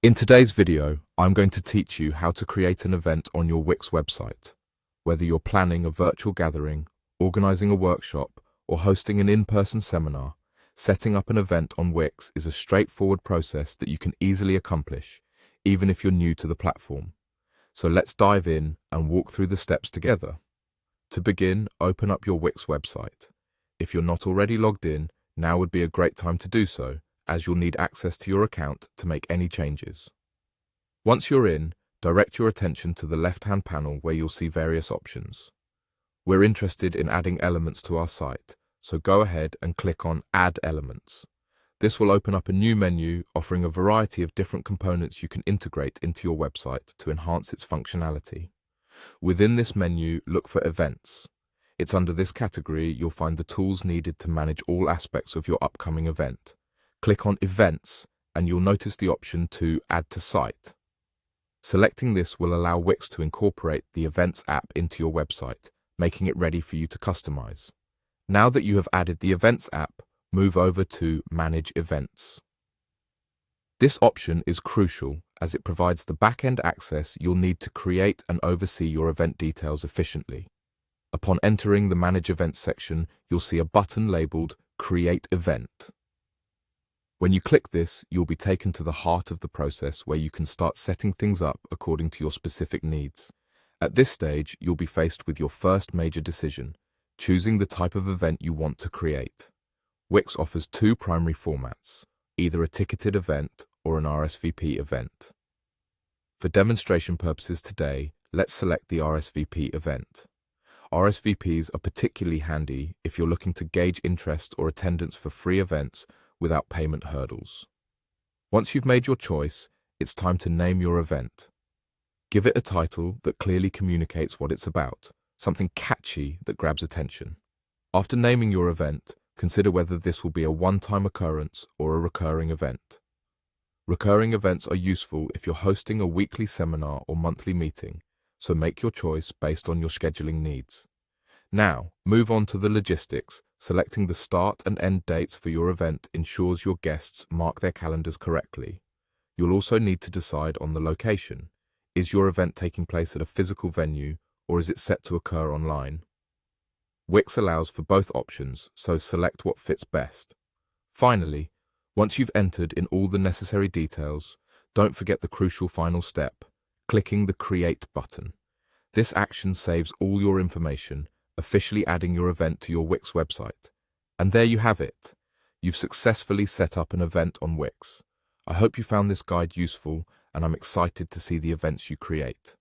In today's video, I'm going to teach you how to create an event on your Wix website. Whether you're planning a virtual gathering, organizing a workshop, or hosting an in-person seminar, setting up an event on Wix is a straightforward process that you can easily accomplish, even if you're new to the platform. So let's dive in and walk through the steps together. To begin, open up your Wix website. If you're not already logged in, now would be a great time to do so, as you'll need access to your account to make any changes. Once you're in, direct your attention to the left-hand panel where you'll see various options. We're interested in adding elements to our site, so go ahead and click on Add Elements. This will open up a new menu offering a variety of different components you can integrate into your website to enhance its functionality. Within this menu, look for Events. It's under this category you'll find the tools needed to manage all aspects of your upcoming event. Click on Events and you'll notice the option to Add to Site. Selecting this will allow Wix to incorporate the Events app into your website, making it ready for you to customize. Now that you have added the Events app, move over to Manage Events. This option is crucial as it provides the back-end access you'll need to create and oversee your event details efficiently. Upon entering the Manage Events section, you'll see a button labeled Create Event. When you click this, you'll be taken to the heart of the process where you can start setting things up according to your specific needs. At this stage, you'll be faced with your first major decision, choosing the type of event you want to create. Wix offers two primary formats, either a ticketed event or an RSVP event. For demonstration purposes today, let's select the RSVP event. RSVPs are particularly handy if you're looking to gauge interest or attendance for free events without payment hurdles. Once you've made your choice, it's time to name your event. Give it a title that clearly communicates what it's about, something catchy that grabs attention. After naming your event, consider whether this will be a one-time occurrence or a recurring event. Recurring events are useful if you're hosting a weekly seminar or monthly meeting, so make your choice based on your scheduling needs. Now, move on to the logistics. Selecting the start and end dates for your event ensures your guests mark their calendars correctly. You'll also need to decide on the location. Is your event taking place at a physical venue, or is it set to occur online? Wix allows for both options, so select what fits best. Finally, once you've entered in all the necessary details, don't forget the crucial final step, clicking the Create button. This action saves all your information, officially adding your event to your Wix website. And there you have it. You've successfully set up an event on Wix. I hope you found this guide useful, and I'm excited to see the events you create.